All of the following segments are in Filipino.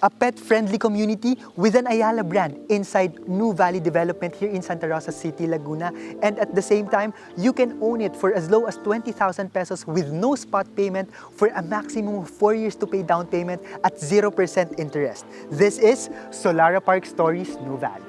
a pet-friendly community with an Ayala brand inside New Valley Development here in Santa Rosa City, Laguna. And at the same time, you can own it for as low as 20,000 pesos with no spot payment for a maximum of 4 years to pay down payment at 0% interest. This is Solara Park Stories, New Valley.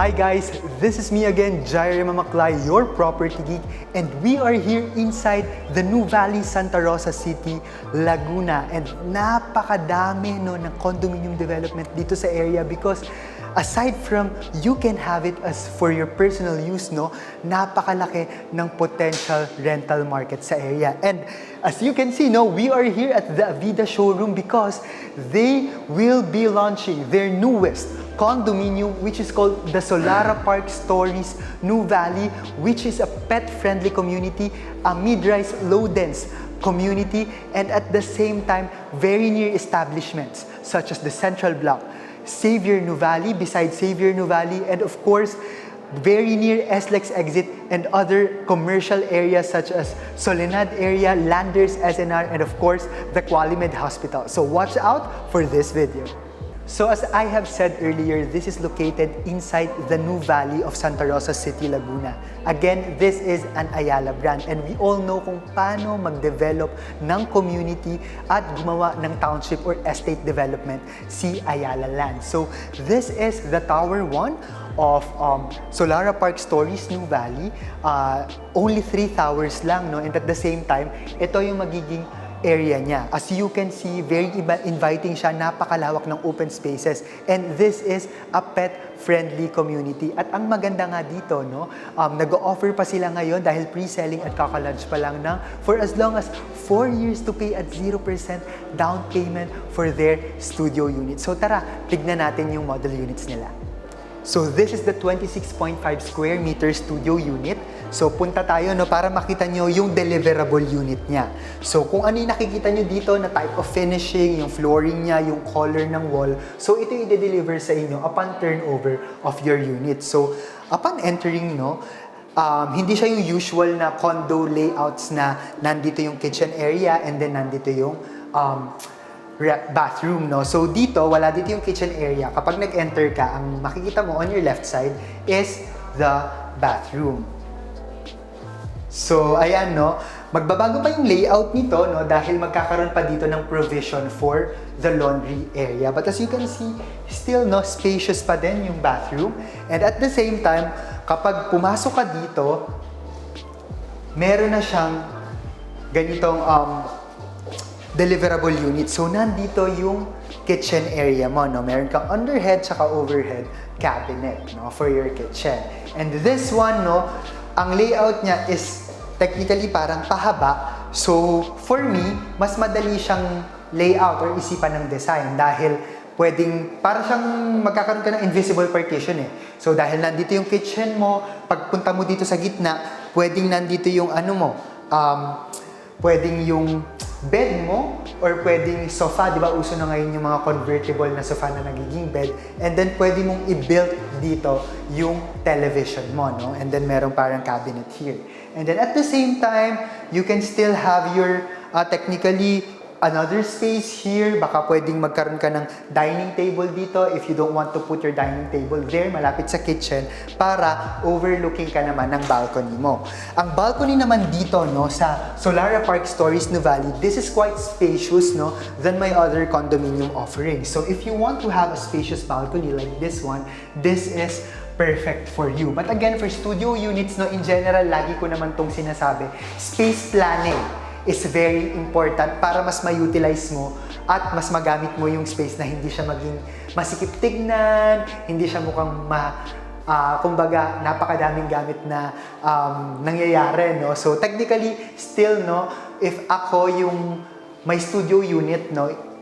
Hi guys, this is me again, Jair Mamaklay, your property geek, and we are here inside the New Valley, Santa Rosa City, Laguna. And napakadami ng condominium development dito sa area because aside from you can have it as for your personal use, napakalaki ng potential rental market sa area. And as you can see, we are here at the Avida showroom because they will be launching their newest condominium, which is called the Solara Park Stories New Valley, which is a pet-friendly community, a mid-rise, low-dense community, and at the same time, very near establishments such as the Central Block, Xavier Nuvali, beside Xavier Nuvali, and of course, very near SLEX exit and other commercial areas such as Soledad area, Landers, SNR, and of course, the Qualimed Hospital. So watch out for this video. So as I have said earlier, this is located inside the New Valley of Santa Rosa City, Laguna. Again, this is an Ayala brand and we all know kung paano mag-develop ng community at gumawa ng township or estate development si Ayala Land. So this is the Tower 1 of Solara Park Stories New Valley. Only 3 towers lang, and at the same time, ito yung magiging area niya. As you can see, very inviting siya, napakalawak ng open spaces. And this is a pet-friendly community. At ang maganda nga dito, nag-offer pa sila ngayon dahil pre-selling at kaka-launch pa lang for as long as 4 years to pay at 0% down payment for their studio unit. So tara, tignan natin yung model units nila. So this is the 26.5 square meter studio unit. So punta tayo para makita nyo yung deliverable unit niya. So kung ano yung nakikita nyo dito na type of finishing, yung flooring niya, yung color ng wall, so ito yung i-deliver sa inyo upon turnover of your unit. So upon entering, hindi siya yung usual na condo layouts na nandito yung kitchen area and then nandito yung bathroom, So dito, wala dito yung kitchen area. Kapag nag-enter ka, ang makikita mo on your left side is the bathroom. So ayan, magbabago pa yung layout nito, dahil magkakaroon pa dito ng provision for the laundry area. But as you can see, still spacious pa din yung bathroom. And at the same time, kapag pumasok ka dito, meron na siyang ganitong deliverable unit. So, nandito yung kitchen area mo, Meron kang underhead tsaka overhead cabinet, for your kitchen. And this one, ang layout niya is technically parang pahaba. So, for me, mas madali siyang layout or isipan ng design dahil parang siyang magkakaroon ka ng invisible partition . So, dahil nandito yung kitchen mo, pagpunta mo dito sa gitna, pwedeng nandito yung pwedeng yung bed mo or pwedeng sofa, di ba? Uso na ngayon yung mga convertible na sofa na nagiging bed. And then pwede mong i-build dito yung television mo, And then meron parang cabinet here. And then at the same time, you can still have your technically another space here. Baka pwedeng magkaroon ka ng dining table dito if you don't want to put your dining table there, malapit sa kitchen, para overlooking ka naman ng balcony mo. Ang balcony naman dito, sa Solara Park Stories New Valley, this is quite spacious, than my other condominium offerings. So if you want to have a spacious balcony like this one, this is perfect for you. But again, for studio units, in general, lagi ko naman tong sinasabi, space planning is very important para mas ma-utilize mo at mas magamit mo yung space na hindi siya maging masikip tignan, hindi siya mukhang kumbaga, napakadaming gamit na nangyayari, So technically, still, if ako yung may studio unit,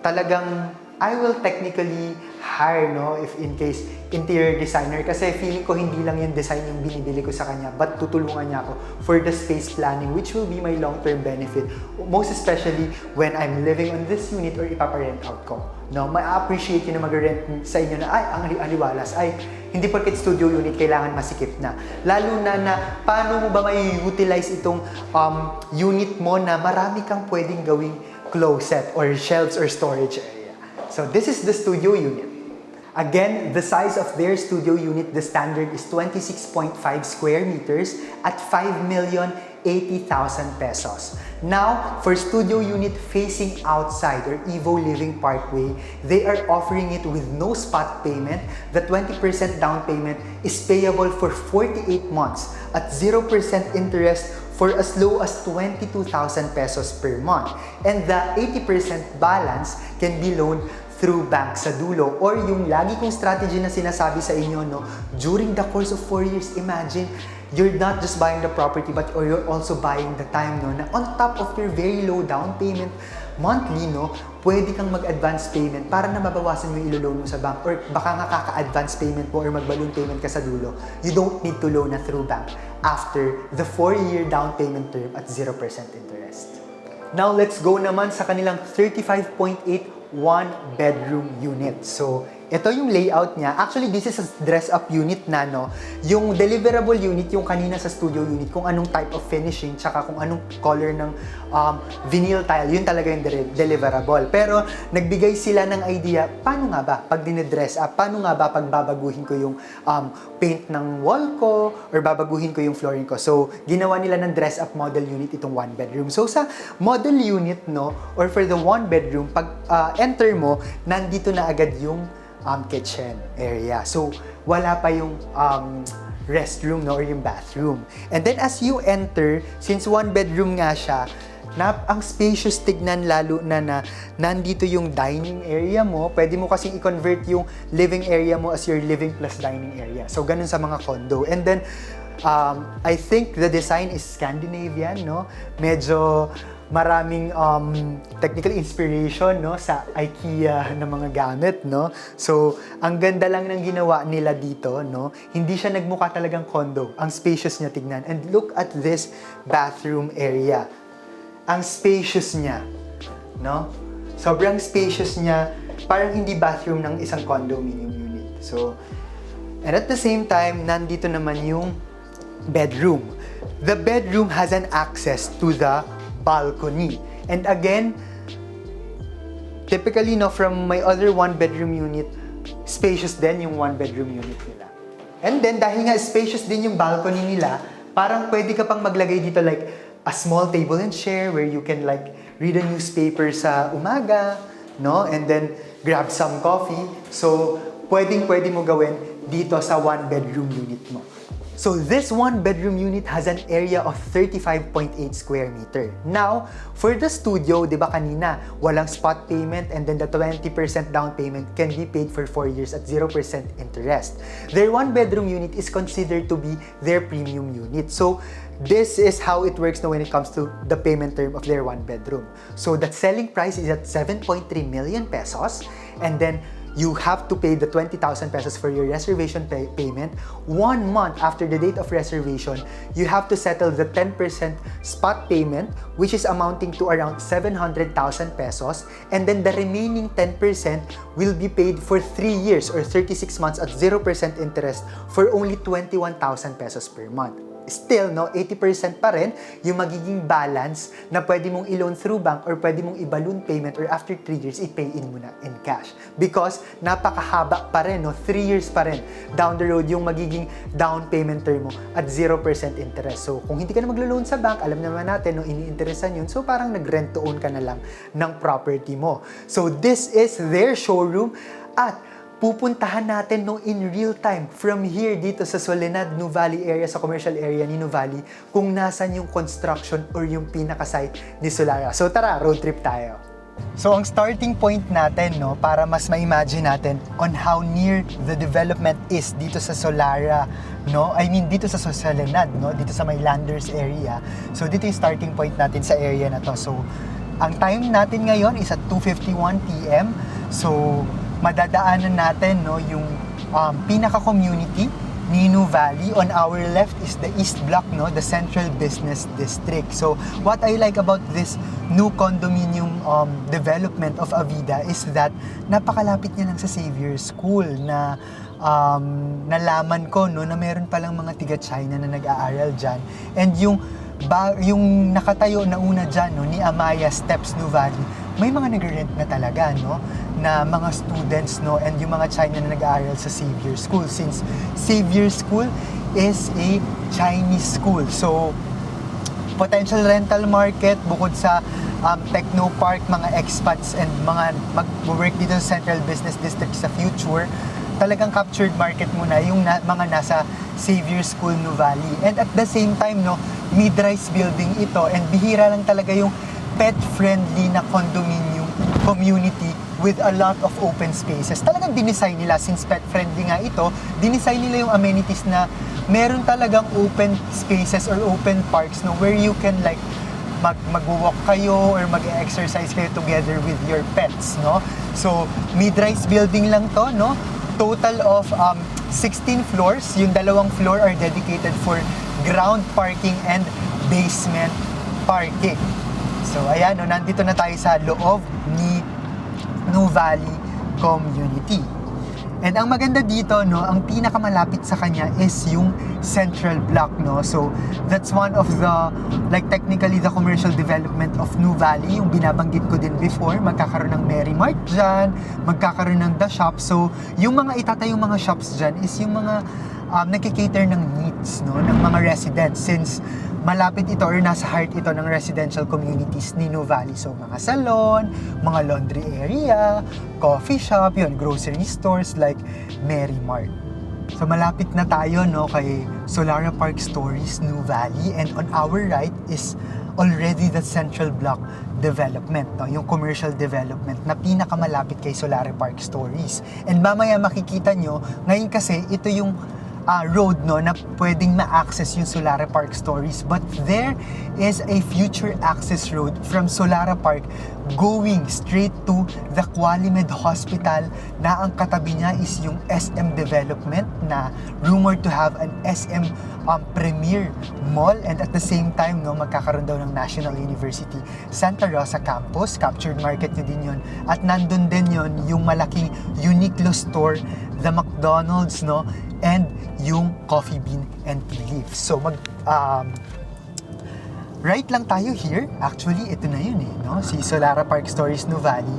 talagang I will technically hire, no, if in case interior designer, kasi feeling ko hindi lang yung design yung binibili ko sa kanya, but tutulungan niya ako for the space planning, which will be my long-term benefit, most especially when I'm living on this unit or ipaparent out ko. No, ma-appreciate yun na mag-rent sa inyo na, ay, ang aliwalas, ay, hindi porket studio unit, kailangan masikip na. Lalo na paano mo ba mai-utilize itong unit mo na marami kang pwedeng gawing closet or shelves or storage area. So this is the studio unit. Again, the size of their studio unit, the standard is 26.5 square meters at 5,080,000 pesos. Now, for studio unit facing outside or Evo Living Parkway, they are offering it with no spot payment. The 20% down payment is payable for 48 months at 0% interest for as low as 22,000 pesos per month. And the 80% balance can be loaned through bank sa dulo, or yung lagi kong strategy na sinasabi sa inyo, no, during the course of 4 years, imagine, you're not just buying the property, but or you're also buying the time, no, na on top of your very low down payment monthly, no, pwede kang mag-advance payment para na mabawasan yung ilo-loan mo sa bank, or baka nga kaka-advance payment mo or mag-balloon payment ka sa dulo. You don't need to loan na through bank after the 4-year down payment term at 0% interest. Now, let's go naman sa kanilang 35.8 one-bedroom unit. So, ito yung layout niya. Actually, this is a dress-up unit na, no? Yung deliverable unit, yung kanina sa studio unit, kung anong type of finishing, tsaka kung anong color ng vinyl tile, yun talaga yung deliverable. Pero, nagbigay sila ng idea, paano nga ba pag dinidress up? Paano nga ba pag babaguhin ko yung paint ng wall ko, or babaguhin ko yung flooring ko? So, ginawa nila ng dress-up model unit itong one-bedroom. So, sa model unit, no, or for the one-bedroom, pag enter mo, nandito na agad yung kitchen area. So, wala pa yung restroom, no, or yung bathroom. And then as you enter, since one bedroom nga siya, ang spacious tignan, lalo na nandito yung dining area mo. Pwede mo kasing i-convert yung living area mo as your living plus dining area. So, ganun sa mga condo. And then, I think the design is Scandinavian, no? Medyo maraming technical inspiration, no, sa IKEA na mga gamit, no. So, ang ganda lang ng ginawa nila dito, no. Hindi siya nagmukha talagang condo. Ang spacious niya tignan. And look at this bathroom area. Ang spacious niya, no. Sobrang spacious niya. Parang hindi bathroom ng isang condominium unit. So, and at the same time, nandito naman yung bedroom. The bedroom has an access to the balcony. And again, typically, no, from my other one-bedroom unit, spacious din yung one-bedroom unit nila. And then, dahil nga spacious din yung balcony nila, parang pwede ka pang maglagay dito like a small table and chair where you can like read a newspaper sa umaga, no? And then, grab some coffee. So, pwede mo gawin dito sa one-bedroom unit mo. So this one-bedroom unit has an area of 35.8 square meter. Now, for the studio, di ba kanina, walang spot payment and then the 20% down payment can be paid for 4 years at 0% interest. Their one-bedroom unit is considered to be their premium unit. So, this is how it works now when it comes to the payment term of their one-bedroom. So, the selling price is at 7.3 million pesos, and then you have to pay the 20,000 pesos for your reservation payment. 1 month after the date of reservation, you have to settle the 10% spot payment, which is amounting to around 700,000 pesos. And then the remaining 10% will be paid for 3 years or 36 months at 0% interest for only 21,000 pesos per month. Still, no, 80% pa rin yung magiging balance na pwede mong i-loan through bank or pwede mong i-balloon payment or after 3 years, i-pay in mo na in cash. Because napakahaba pa rin, no, 3 years pa rin down the road yung magiging down payment term mo at 0% interest. So, kung hindi ka na maglo-loan sa bank, alam naman natin, no, ini-interestan yun. So, parang nag-rent to own ka na lang ng property mo. So, this is their showroom at pupuntahan natin no in real time from here dito sa Soledad, Nuvali area, sa commercial area ni Nuvali, kung nasan yung construction or yung pinaka-site ni Solara. So tara, road trip tayo. So ang starting point natin, no, para mas ma-imagine natin on how near the development is dito sa Solara, no? I mean dito sa Soledad, no, dito sa may Landers area. So dito yung starting point natin sa area na to. So ang time natin ngayon is at 2:51 PM. So, madadaanan natin, no, yung pinaka-community ni New Valley. On our left is the East Block, no, the Central Business District. So, what I like about this new condominium development of Avida is that napakalapit niya lang sa Xavier School na nalaman ko, no, na meron palang mga tiga-China na nag-aaral dyan. And yung nakatayo na una dyan, no, ni Amaya Steps New Valley, may mga nag-rent na talaga, no, na mga students, no, and yung mga China na nag-aaral sa Xavier School, since Xavier School is a Chinese school. So, potential rental market bukod sa Techno Park, mga expats and mga mag-work dito sa Central Business District sa future, talagang captured market muna yung mga nasa Xavier School, New Valley. And at the same time, no, mid-rise building ito, and bihira lang talaga yung pet-friendly na condominium community with a lot of open spaces. Talagang dinesign nila, since pet-friendly nga ito, dinesign nila yung amenities na meron talagang open spaces or open parks, no, where you can like mag-walk kayo or mag-exercise kayo together with your pets, no? So, mid-rise building lang to, no? Total of 16 floors. Yung dalawang floor are dedicated for ground parking and basement parking. So, ayan, no, nandito na tayo sa loob ni New Valley Community. And ang maganda dito, no, ang pinakamalapit sa kanya is yung Central Block, no. So, that's one of the, like technically the commercial development of New Valley, yung binabanggit ko din before. Magkakaroon ng Mary Mart dyan, magkakaroon ng The Shop. So, yung mga itatayong mga shops dyan is yung mga nagkikater ng needs, no, ng mga residents, since malapit ito or nasa heart ito ng residential communities ni New Valley. So, mga salon, mga laundry area, coffee shop, yun, grocery stores like Mary Mart. So, malapit na tayo, no, kay Solara Park Stories, New Valley. And on our right is already the Central Block development, no, yung commercial development na pinakamalapit kay Solara Park Stories. And mamaya makikita nyo, ngayon kasi ito yung road, no, na pwedeng ma-access yung Solara Park Stories, but there is a future access road from Solara Park going straight to the Qualimed Hospital, na ang katabi niya is yung SM Development na rumored to have an SM Premier Mall, and at the same time, no, magkakaroon daw ng National University Santa Rosa Campus. Captured market nyo din yun, at nandun din yun yung malaking Uniqlo store, the McDonald's, no, and yung Coffee Bean and Tea Leaf. So right lang tayo here. Actually, ito na yun, no? Si Solara Park Stories, New Valley.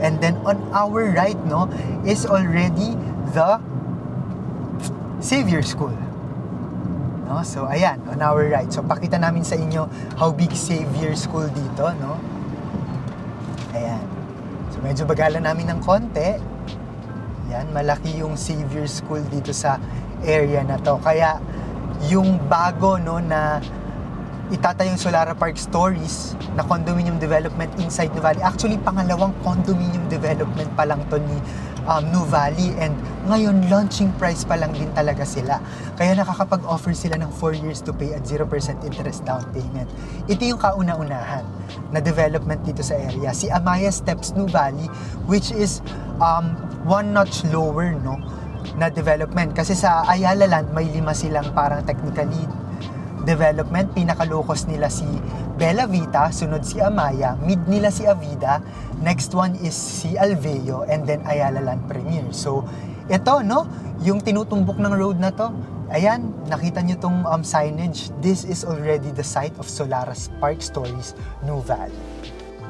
And then on our right, no, is already the Xavier School. No? So ayan, on our right. So pakita namin sa inyo how big Xavier School dito, no? Ayan. So medyo bagalan namin ng konti. Yan, malaki yung Xavier School dito sa area na to. Kaya yung bago, no, na itatayong Solara Park Stories na condominium development inside New Valley. Actually, pangalawang condominium development pa lang to ni New Valley, and ngayon launching price pa lang din talaga sila. Kaya nakakapag-offer sila ng 4 years to pay at 0% interest down payment. Ito yung kauna-unahan na development dito sa area. Si Amaya Steps New Valley, which is one notch lower, no, na development. Kasi sa Ayala Land, may 5 silang parang technically development. Pinaka-locus nila si Bella Vita, sunod si Amaya, mid nila si Avida, next one is si Alveo, and then Ayala Land Premier. So, ito, no, yung tinutumbok ng road na to, ayan, nakita nyo tong signage. This is already the site of Solara Park Stories, New Valley.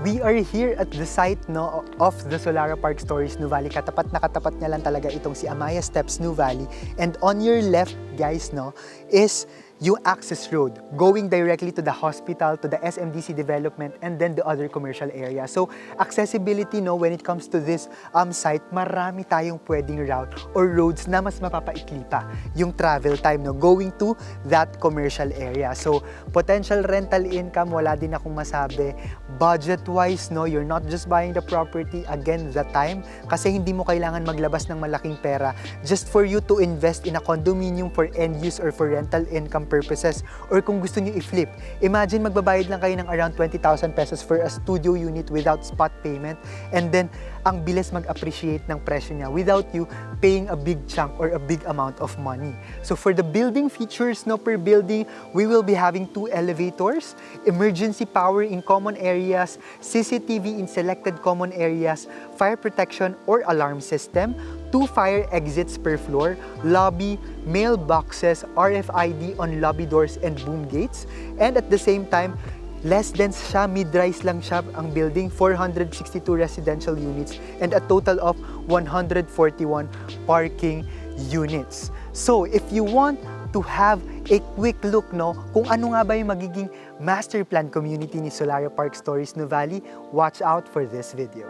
We are here at the site, no, of the Solara Park Stories, New Valley. Katapat na katapat niya lang talaga itong si Amaya Steps, New Valley. And on your left, guys, no, is yung access road going directly to the hospital, to the SMDC development, and then the other commercial area. So, accessibility, no, when it comes to this site, marami tayong pwedeng route or roads na mas mapapaikli pa yung travel time, no, going to that commercial area. So, potential rental income, wala din akong masabi. Budget-wise, no, you're not just buying the property, again, the time, kasi hindi mo kailangan maglabas ng malaking pera just for you to invest in a condominium for end use or for rental income purposes, or kung gusto nyo i-flip. Imagine magbabayad lang kayo ng around 20,000 pesos for a studio unit without spot payment, and then ang bilis mag-appreciate ng presyo niya without you paying a big chunk or a big amount of money. So for the building features, no, per building, we will be having 2 elevators, emergency power in common areas, CCTV in selected common areas, fire protection or alarm system, 2 fire exits per floor, lobby, mailboxes, RFID on lobby doors and boom gates, and at the same time, less dense siya, mid-rise lang siya ang building, 462 residential units and a total of 141 parking units. So if you want to have a quick look, no, kung ano nga ba yung magiging master plan community ni Solaria Park Stories Nuvali, watch out for this video.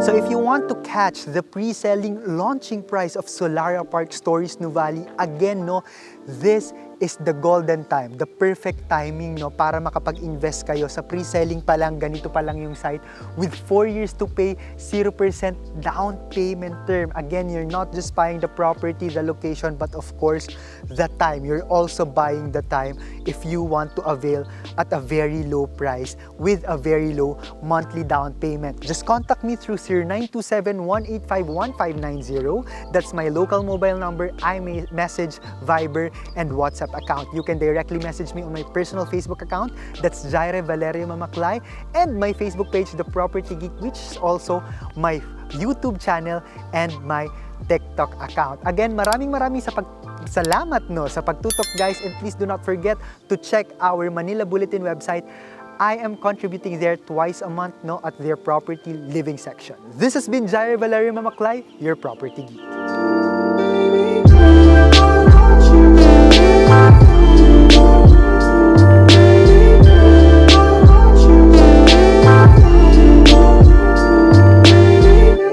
So if you want to catch the pre-selling launching price of Solaria Park Stories Nuvali, again, no, this is the golden time, the perfect timing, no, para makapag-invest kayo sa pre-selling pa lang, ganito pa lang yung site with 4 years to pay, 0% down payment term. Again, you're not just buying the property, the location, but of course, the time. You're also buying the time if you want to avail at a very low price with a very low monthly down payment. Just contact me through 0927-185-1590. That's my local mobile number, iMessage, Viber, and WhatsApp account. You can directly message me on my personal Facebook account, that's Jaire Valerio Mamaklay, and my Facebook page, The Property Geek, which is also my YouTube channel and my TikTok account. Again, maraming salamat, no, sa pagtutok, guys, and please do not forget to check our Manila Bulletin website. I am contributing there twice a month, no, at their property living section. This has been Jaire Valerio Mamaklay, your property geek.